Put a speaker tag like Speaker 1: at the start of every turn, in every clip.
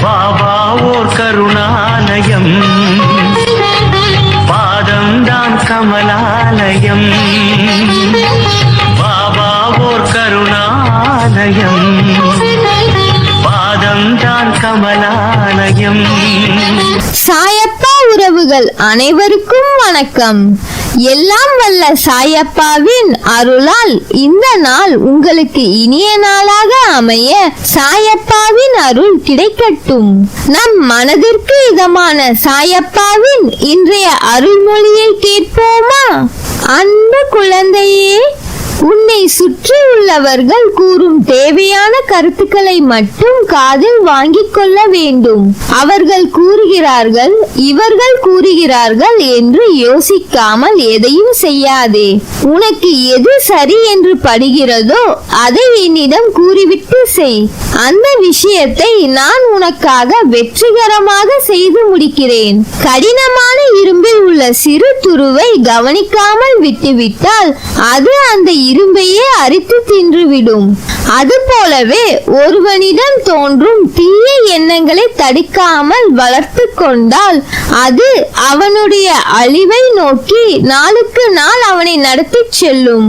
Speaker 1: பாபா ஓர் கருணாலயம், பாதம்தான் கமலாலயம். பாபா ஓர் கருணாலயம், பாதம்தான் கமலாலயம்.
Speaker 2: சாயப்பா உறவுகள் அனைவருக்கும் வணக்கம். எல்லாம் வல்ல சாயப்பாவின் அருளால் இந்த நாள் உங்களுக்கு இனிய நாளாக அமைய சாயப்பாவின் அருள் கிடைக்கட்டும். நம் மனதிற்கு இதமான சாயப்பாவின் இன்றைய அருள்மொழியை கேட்போமா? அன்பு குழந்தையே, உன்னை சுற்றி உள்ளவர்கள் கூறும் தேவையான கருத்துக்களை மட்டும் காதில் வாங்கிக் கொள்ள வேண்டும். அவர்கள் கூறுகிறார்கள், இவர்கள் கூறுகிறார்கள் என்று யோசிக்காமல் எதையும் செய்யாதே. உனக்கு எது சரி என்று படுகிறதோ அதை என்னிடம் கூறிவிட்டு செய். அந்த விஷயத்தை நான் உனக்காக வெற்றிகரமாக செய்து முடிக்கிறேன். கடினமான இரும்பில் உள்ள சிறு துருவை கவனிக்காமல் விட்டுவிட்டால் அது அந்த இரும்பையே அரித்து தின்றுவிடும். அதுபோலவே ஒருவனிடம் தோன்றும் தீய எண்ணங்களை தடுக்காமல் வளர்த்து கொண்டால் அது அவனுடைய அழிவை நோக்கி நாளுக்கு நாள் அவனை நடத்தி செல்லும்.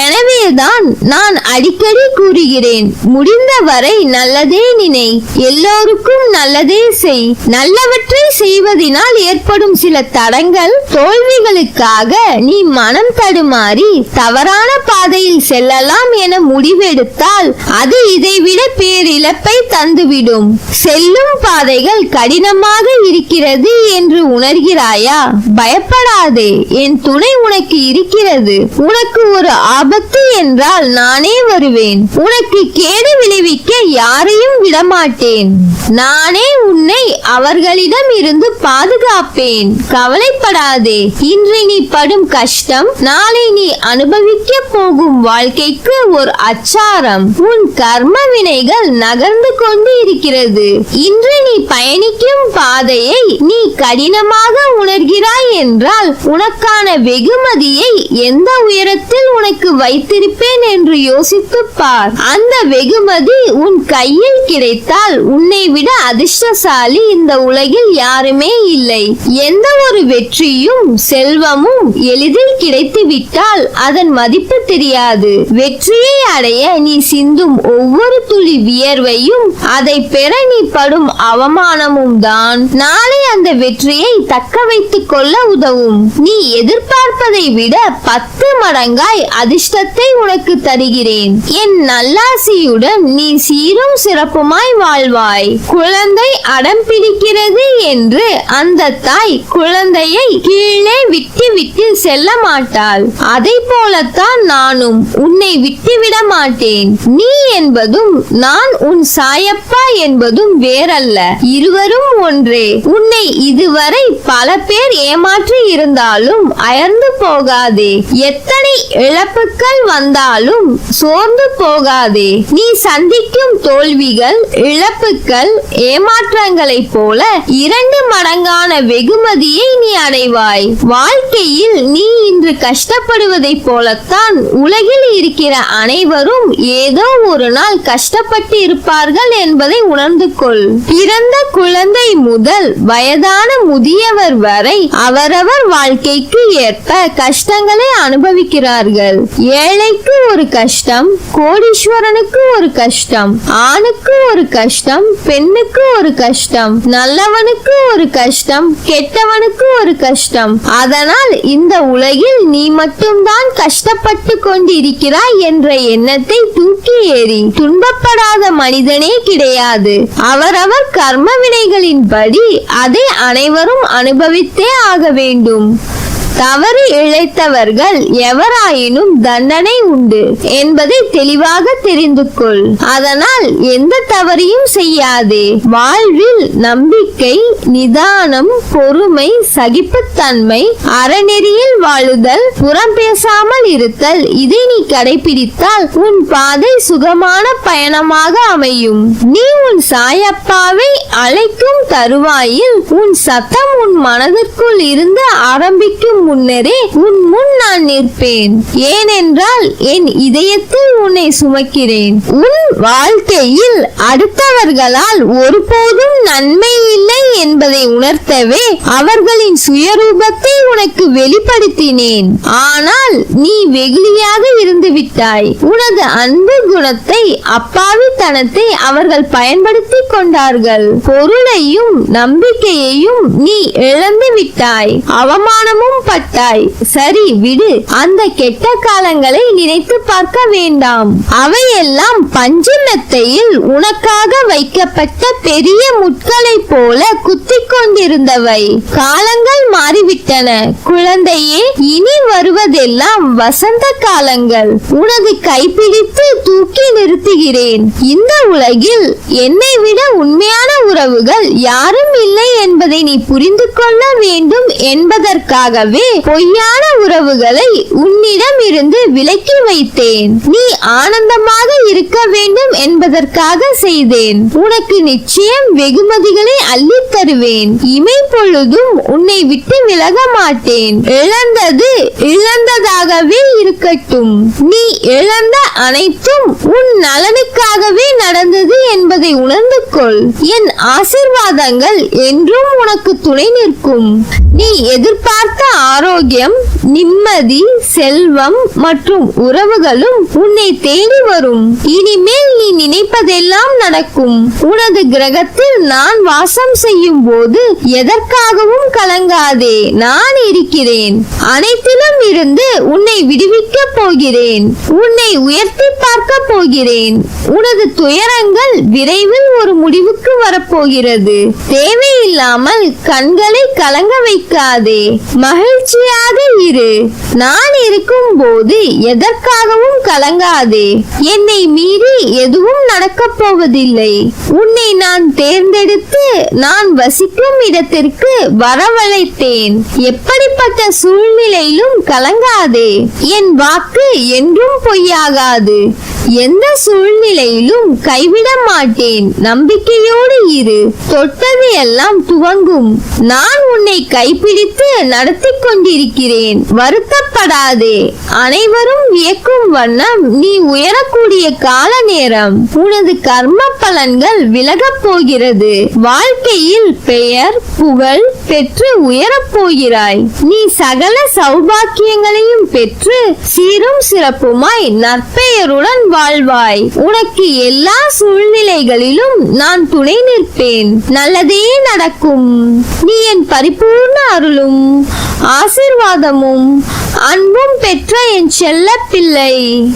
Speaker 2: எனவேதான் நான் அடிக்கடி கூறுகிறேன், முடிந்தவரை நல்லதே நினை, எல்லோருக்கும் நல்லதே செய். நல்லவற்றை செய்வதனால் ஏற்படும் சில தடங்கள், தோல்விகளுக்காக நீ மனம் தடுமாறி தவறான பாதையில் செல்லலாம் என முடிவெடுத்தால் அது இதைவிட பேரிழப்பை தந்துவிடும். செல்லும் பாதைகள் கடினமாக இருக்கிறது என்று உணர்கிறாயா? பயப்படாதே, என் துணை உனக்கு இருக்கிறது. உனக்கு ஒரு ஆபத்து என்றால் நானே வருவேன். உனக்கு கேடு விளைவிக்க யாரையும் விடமாட்டேன். நானே உன்னை அவர்களிடம் இருந்து பாதுகாப்பேன். கவலைப்படாதே. இன்று நீ படும் கஷ்டம் நாளை நீ அனுபவிக்க போகும் வாழ்க்கைக்கு ஒரு அச்சாரம். உன் கர்ம வினைகள் நகர்ந்து கொண்டு இருக்கிறது. இன்று நீ பயணிக்கும் பாதையை நீ கடினமாக உணர்கிறாய் என்றால் உனக்கான வெகுமதியை எந்த உயரத்தில் உனக்கு வைத்திருப்பேன் என்று யோசித்து பார். அந்த வெகுமதி உன் கையில் கிடைத்தால் உன்னை விட அதிர்ஷ்டசாலி இந்த உலகில் யாருமே இல்லை. எந்த ஒரு வெற்றியும் செல்வமும் எளிதில் கிடைத்து விட்டால் அதன் மதிப்பு தெரியாது. வெற்றியை அடைய நீ சிந்தும் ஒவ்வொரு துளி வியர்வையும் அதை பெற நீ படும் அவமானமும் தான் நாளை அந்த வெற்றியை தக்க வைத்துக் கொள்ள உதவும். நீ எதிர்பார்ப்பதை விட 10 மடங்காய் அதிர்ஷ்டத்தை உனக்கு தருகிறேன். என் நல்லாசியுடன் நீ சீரும் சிறப்புமாய் வாழ்வாய். குழந்தை அடம் பிடிக்கிறது என்று அந்த தாய் குழந்தையை கீழே விட்டு விட்டு செல்ல மாட்டாள். அதை போலத்தான் நானும் உன்னை விட்டுவிட மாட்டேன். நீ என்பதும் நான் உன் சாயப்பா என்பதும் வேறல்ல, இருவரும் ஒன்றே. உன்னை இதுவரை பல பேர் ஏமாற்றி இருந்தாலும் அயர்ந்து போகாதே. எத்தனை இழப்புகள் வந்தாலும் சோர்ந்து போகாதே. நீ சந்திக்கும் தோல்விகள், இழப்புகள், ஏமாற்றங்களை போல 2 மடங்கான வெகுமதியை நீ அடைவாய். வாழ்க்கையில் நீ இன்று கஷ்டப்படுவதை போலத்தான் உலகில் இருக்கிற அனைவரும் ஏதோ ஒரு நாள் கஷ்டப்பட்டு இருப்பார்கள் என்பதை உணர்ந்து கொள். பிறந்த குழந்தை முதல் வயதான முதியவர் வரை அவரவர் வாழ்க்கைக்கு ஏற்ப கஷ்டங்களை அனுபவிக்கிறார்கள். ஏழைக்கு ஒரு கஷ்டம், கோடீஸ்வரனுக்கு ஒரு கஷ்டம், ஆணுக்கு ஒரு கஷ்டம், பெண்ணுக்கு ஒரு கஷ்டம், நல்லவனுக்கு ஒரு கஷ்டம், கெட்டவனுக்கு ஒரு கஷ்டம். அதனால் இந்த உலகில் நீ மட்டும்தான் கஷ்டப்பட்டு கொண்டிருக்கிறாய் என்ற எண்ணத்தை தூக்கி ஏறி. துன்பப்படாத மனிதனே கிடையாது. அவரவர் கர்ம வினைகளின்படி அதை அனைவரும் அனுபவித்தே ஆக வேண்டும். தவறு இழைத்தவர்கள் எவராயினும் தண்டனை உண்டு என்பதை தெளிவாக தெரிந்து கொள். அதனால் எந்த தவறையும் செய்யாதே. வாழ்வில் நம்பிக்கை, நிதானம், பொறுமை, சகிப்புத்தன்மை, அறநெறியில் வாழுதல், புறம் பேசாமல் இருத்தல், இதை நீ கடைபிடித்தால் உன் பாதை சுகமான பயணமாக அமையும். நீ உன் சாயப்பாவை அழைக்கும் தருவாயில் உன் சத்தம் உன் மனதிற்குள் இருந்து ஆரம்பிக்கும் முன்னரே உன் முன் நான் நிற்பேன். ஏனென்றால் என் இதயத்தில் உன்னை சுமக்கிறேன். உன் வாழ்க்கையில் அடுத்தவர்களால் ஒருபோதும் நன்மை இல்லை என்பதை உணர்த்தவே அவர்களின் சுயரூபத்தை உனக்கு வெளிப்படுத்தினேன். ஆனால் நீ வெகுளியாக இருந்து விட்டாய். உனது அன்பு குணத்தை, அப்பாவித்தனத்தை அவர்கள் பயன்படுத்திக் கொண்டார்கள். பொருளையும் நம்பிக்கையையும் நீ இழந்து விட்டாய். அவமானமும் பட்டாய். சரி விடு, அந்த கெட்ட காலங்களை நினைத்து பார்க்க வேண்டாம். அவையெல்லாம் பஞ்சு மெத்தையில் உனக்காக வைக்கப்பட்ட பெரிய முட்களைப் போல குத்திக் கொண்டிருந்தவை. காலங்கள் மாறிவிட்டன குழந்தையே. இனி வருவதெல்லாம் வசந்த காலங்கள். உனது கைப்பிடித்து தூக்கி நிறுத்துகிறேன். இந்த உலகில் என்னை விட உண்மையான உறவுகள் யாரும் இல்லை என்பதை நீ புரிந்து கொள்ள வேண்டும் என்பதற்காகவே பொய்யான உறவுகளை உன்னிடம் இருந்து விலக்கி வைத்தேன். நீ ஆனந்தமாக இருக்க வேண்டும் என்பதற்காக செய்தேன். உனக்கு நிச்சயம் வெகுமதிகளை அள்ளித் தருவேன். இமை பொழுதும் உன்னை விட்டு விலக மாட்டேன். இழந்தது இழந்ததாகவே இருக்கட்டும். நீ இழந்த அனைத்தும் உன் நலனுக்காகவே நடந்தது என்பதை உணர்ந்து கொள். என் ஆசீர்வாதங்கள் என்றும் உனக்கு துணை நிற்கும். நீ எதிர்பார்த்த ஆரோக்கியம், நிம்மதி, செல்வம் மற்றும் உறவுகளும் உன்னை தேடி வரும். இனிமேல் நீ நினைப்பதெல்லாம் நடக்கும். உனது கிரகத்தில் நான் வாசம் செய்யும் போது எதற்காகவும் கலங்காதே. நான் இருக்கிறேன். அனைத்திலும் இருந்து உன்னை விடுவிக்க போகிறேன். உன்னை உயர்த்தி பார்க்க போகிறேன். உனது துயரங்கள் விரைவில் ஒரு முடிவுக்கு வரப்போகிறது. தேவையில்லாமல் கண்களை கலங்க வைக்காதே. மகிழ்ச்சியாக இரு. நான் இருக்கும் போது எதற்காகவும் கலங்காதே. என்னை மீறி எதுவும் நடக்கப் போவதில்லை. உன்னை நான் தேர்ந்தெடுத்து நான் வசிக்கும் இடத்திற்கு வரவழைத்தேன். எப்படிப்பட்ட சூழ்நிலையிலும் கலங்காதே. என் வாக்கு என்றும் பொய்யாகாது. எந்த சூழ்நிலையிலும் கைவிட மாட்டேன். நம்பிக்கையோடு இரு. தொட்டது எல்லாம் துவங்கும். நான் உன்னை கைப்பிடித்து நடத்தி கொண்டிருக்கிறேன். வருத்தப்படாதே. அனைவரும் வியக்கும் வண்ணம் நீ உயரக்கூடிய கால நேரம். உனது கர்ம பலன்கள் விலகப் போகிறது. வாழ்க்கையில் பெயர் புகழ் பெற்று உயரப் போகிறாய். நீ சகல சௌபாக்கியங்களையும் பெற்று சீரும் சிறப்புமாய் நற்பெயருடன் வாழ்வாய். உனக்கு எல்லா சூழ்நிலைகளிலும் நான் துணை நிற்பேன். நல்லதே நடக்கும். நீ என் பரிபூர்ண அருளும் ஆசீர்வாதமும் அன்பும் பெற்ற என் செல்ல பிள்ளை.